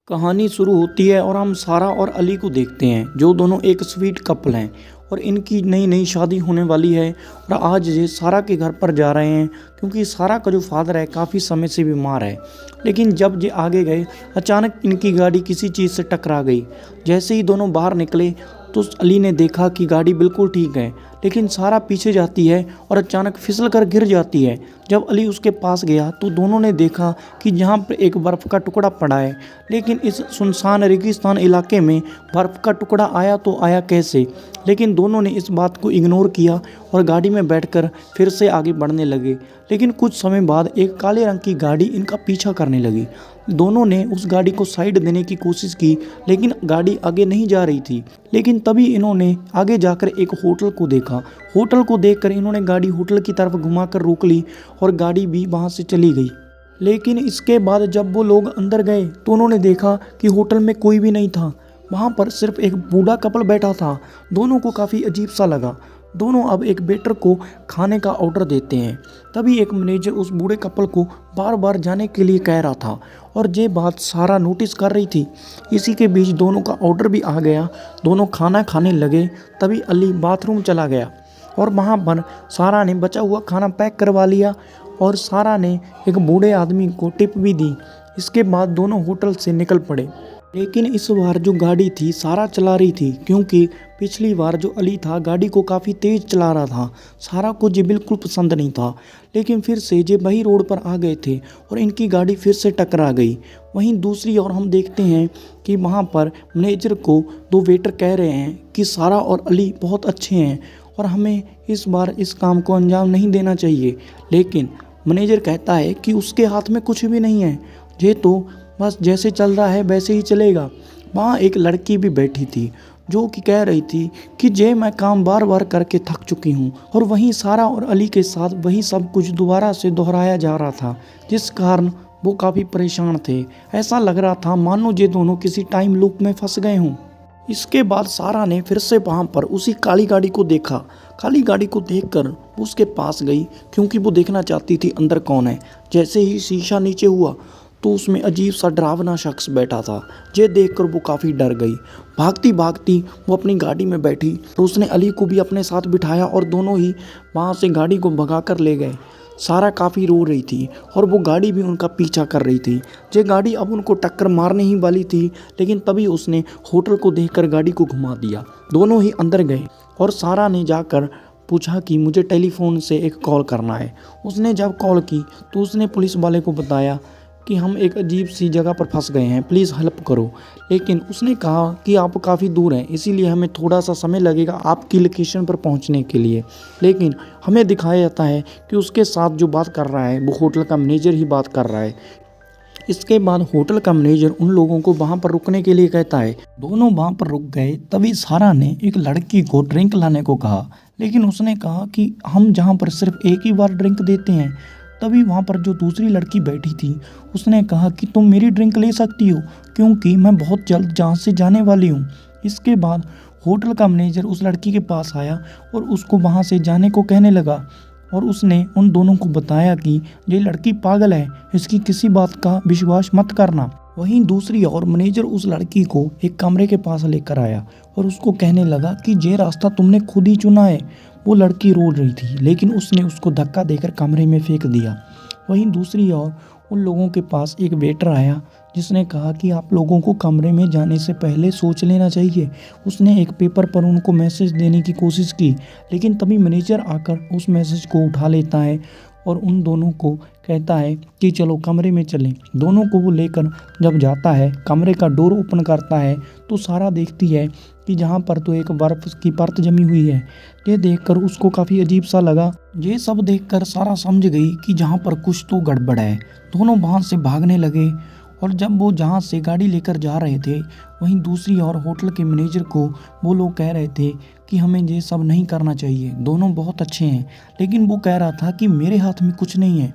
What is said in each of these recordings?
कहानी शुरू होती है और हम सारा और अली को देखते हैं जो दोनों एक स्वीट कपल हैं और इनकी नई नई शादी होने वाली है। और आज ये सारा के घर पर जा रहे हैं क्योंकि सारा का जो फादर है काफ़ी समय से बीमार है। लेकिन जब ये आगे गए अचानक इनकी गाड़ी किसी चीज़ से टकरा गई। जैसे ही दोनों बाहर निकले तो अली ने देखा कि गाड़ी बिल्कुल ठीक है, लेकिन सारा पीछे जाती है और अचानक फिसल कर गिर जाती है। जब अली उसके पास गया तो दोनों ने देखा कि यहाँ पर एक बर्फ़ का टुकड़ा पड़ा है, लेकिन इस सुनसान रेगिस्तान इलाके में बर्फ़ का टुकड़ा आया तो आया कैसे। लेकिन दोनों ने इस बात को इग्नोर किया और गाड़ी में बैठकर फिर से आगे बढ़ने लगे। लेकिन कुछ समय बाद एक काले रंग की गाड़ी इनका पीछा करने लगी। दोनों ने उस गाड़ी को साइड देने की कोशिश की, लेकिन गाड़ी आगे नहीं जा रही थी। लेकिन तभी इन्होंने आगे जाकर एक होटल को देखा। होटल को देखकर इन्होंने गाड़ी होटल की तरफ घुमाकर रोक ली और गाड़ी भी वहां से चली गई। लेकिन इसके बाद जब वो लोग अंदर गए तो उन्होंने देखा कि होटल में कोई भी नहीं था। वहाँ पर सिर्फ एक बूढ़ा कपल बैठा था। दोनों को काफ़ी अजीब सा लगा। दोनों अब एक वेटर को खाने का ऑर्डर देते हैं। तभी एक मैनेजर उस बूढ़े कपल को बार बार जाने के लिए कह रहा था और ये बात सारा नोटिस कर रही थी। इसी के बीच दोनों का ऑर्डर भी आ गया। दोनों खाना खाने लगे। तभी अली बाथरूम चला गया और वहाँ पर सारा ने बचा हुआ खाना पैक करवा लिया और सारा ने एक बूढ़े आदमी को टिप भी दी। इसके बाद दोनों होटल से निकल पड़े। लेकिन इस बार जो गाड़ी थी सारा चला रही थी, क्योंकि पिछली बार जो अली था गाड़ी को काफ़ी तेज़ चला रहा था। सारा को ये बिल्कुल पसंद नहीं था। लेकिन फिर से ये वही रोड पर आ गए थे और इनकी गाड़ी फिर से टकरा गई। वहीं दूसरी ओर हम देखते हैं कि वहाँ पर मैनेजर को दो वेटर कह रहे हैं कि सारा और अली बहुत अच्छे हैं और हमें इस बार इस काम को अंजाम नहीं देना चाहिए। लेकिन मैनेजर कहता है कि उसके हाथ में कुछ भी नहीं है, ये तो बस जैसे चल रहा है वैसे ही चलेगा। वहाँ एक लड़की भी बैठी थी जो कि कह रही थी कि जे मैं काम बार बार करके थक चुकी हूँ। और वहीं सारा और अली के साथ वही सब कुछ दोबारा से दोहराया जा रहा था, जिस कारण वो काफ़ी परेशान थे। ऐसा लग रहा था मानो ये दोनों किसी टाइम लूप में फंस गए हों। इसके बाद सारा ने फिर से वहाँ पर उसी काली गाड़ी को देखा। काली गाड़ी को देखकर वो उसके पास गई क्योंकि वो देखना चाहती थी अंदर कौन है। जैसे ही शीशा नीचे हुआ तो उसमें अजीब सा डरावना शख्स बैठा था। ये देखकर वो काफ़ी डर गई। भागती भागती वो अपनी गाड़ी में बैठी तो उसने अली को भी अपने साथ बिठाया और दोनों ही वहाँ से गाड़ी को भगाकर ले गए। सारा काफ़ी रो रही थी और वो गाड़ी भी उनका पीछा कर रही थी। ये गाड़ी अब उनको टक्कर मारने ही वाली थी, लेकिन तभी उसने होटल को देखकर गाड़ी को घुमा दिया। दोनों ही अंदर गए और सारा ने जाकर पूछा कि मुझे टेलीफोन से एक कॉल करना है। उसने जब कॉल की तो उसने पुलिस वाले को बताया कि हम एक अजीब सी जगह पर फंस गए हैं, प्लीज़ हेल्प करो। लेकिन उसने कहा कि आप काफ़ी दूर हैं, इसीलिए हमें थोड़ा सा समय लगेगा आपकी लोकेशन पर पहुंचने के लिए। लेकिन हमें दिखाया जाता है कि उसके साथ जो बात कर रहा है वो होटल का मैनेजर ही बात कर रहा है। इसके बाद होटल का मैनेजर उन लोगों को वहाँ पर रुकने के लिए कहता है। दोनों वहाँ पर रुक गए। तभी सारा ने एक लड़की को ड्रिंक लाने को कहा, लेकिन उसने कहा कि हम जहाँ पर सिर्फ एक ही बार ड्रिंक देते हैं। तभी वहाँ पर जो दूसरी लड़की बैठी थी उसने कहा कि तुम मेरी ड्रिंक ले सकती हो क्योंकि मैं बहुत जल्द जहाँ से जाने वाली हूँ। इसके बाद होटल का मैनेजर उस लड़की के पास आया और उसको वहाँ से जाने को कहने लगा और उसने उन दोनों को बताया कि ये लड़की पागल है, इसकी किसी बात का विश्वास मत करना। वहीं दूसरी ओर मैनेजर उस लड़की को एक कमरे के पास लेकर आया और उसको कहने लगा कि ये रास्ता तुमने खुद ही चुना है। वो लड़की रो रही थी, लेकिन उसने उसको धक्का देकर कमरे में फेंक दिया। वहीं दूसरी ओर उन लोगों के पास एक वेटर आया जिसने कहा कि आप लोगों को कमरे में जाने से पहले सोच लेना चाहिए। उसने एक पेपर पर उनको मैसेज देने की कोशिश की, लेकिन तभी मैनेजर आकर उस मैसेज को उठा लेता है और उन दोनों को कहता है कि चलो कमरे में चलें। दोनों को वो लेकर जब जाता है, कमरे का डोर ओपन करता है तो सारा देखती है कि जहाँ पर तो एक बर्फ़ की परत जमी हुई है। ये देखकर उसको काफ़ी अजीब सा लगा। ये सब देखकर सारा समझ गई कि जहाँ पर कुछ तो गड़बड़ है। दोनों वहाँ से भागने लगे और जब वो जहाँ से गाड़ी लेकर जा रहे थे वहीं दूसरी ओर होटल के मैनेजर को वो लोग कह रहे थे कि हमें ये सब नहीं करना चाहिए, दोनों बहुत अच्छे हैं। लेकिन वो कह रहा था कि मेरे हाथ में कुछ नहीं है।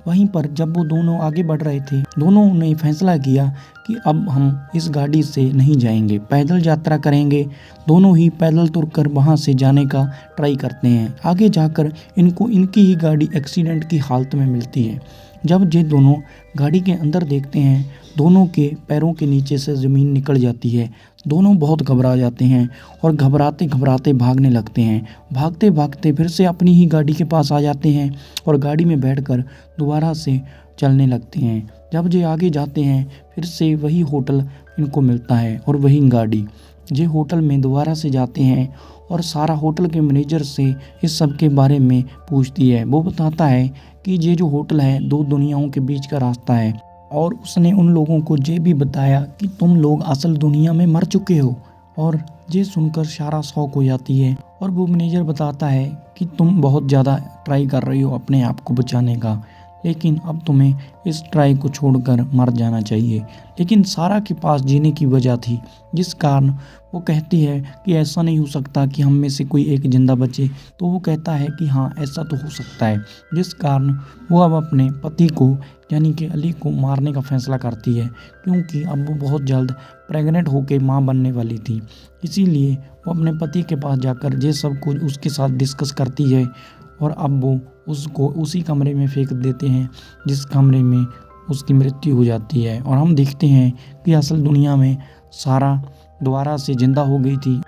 वहीं पर जब वो दोनों आगे बढ़ रहे थे दोनों ने फैसला किया कि अब हम इस गाड़ी से नहीं जाएंगे, पैदल यात्रा करेंगे। दोनों ही पैदल तुरकर वहाँ से जाने का ट्राई करते हैं। आगे जाकर इनको इनकी ही गाड़ी एक्सीडेंट की हालत में मिलती है। जब ये दोनों गाड़ी के अंदर देखते हैं, दोनों के पैरों के नीचे से ज़मीन निकल जाती है। दोनों बहुत घबरा जाते हैं और घबराते घबराते भागने लगते हैं। भागते भागते फिर से अपनी ही गाड़ी के पास आ जाते हैं और गाड़ी में बैठकर दोबारा से चलने लगते हैं। जब ये आगे जाते हैं, फिर से वही होटल इनको मिलता है और वही गाड़ी। ये होटल में दोबारा से जाते हैं और सारा होटल के मैनेजर से इस सब के बारे में पूछती है। वो बताता है कि ये जो होटल है 2 दुनियाओं के बीच का रास्ता है, और उसने उन लोगों को ये भी बताया कि तुम लोग असल दुनिया में मर चुके हो। और ये सुनकर सारा शौक हो जाती है और वो मैनेजर बताता है कि तुम बहुत ज़्यादा ट्राई कर रही हो अपने आप को बचाने का, लेकिन अब तुम्हें इस ट्राई को छोड़कर मर जाना चाहिए। लेकिन सारा के पास जीने की वजह थी, जिस कारण वो कहती है कि ऐसा नहीं हो सकता कि हम में से कोई एक ज़िंदा बचे। तो वो कहता है कि हाँ, ऐसा तो हो सकता है, जिस कारण वो अब अपने पति को यानी कि अली को मारने का फैसला करती है, क्योंकि अब वो बहुत जल्द प्रेग्नेंट होकर माँ बनने वाली थी। इसीलिए वो अपने पति के पास जाकर ये सब कुछ उसके साथ डिस्कस करती है और अब वो उसको उसी कमरे में फेंक देते हैं जिस कमरे में उसकी मृत्यु हो जाती है। और हम देखते हैं कि असल दुनिया में सारा दोबारा से ज़िंदा हो गई थी।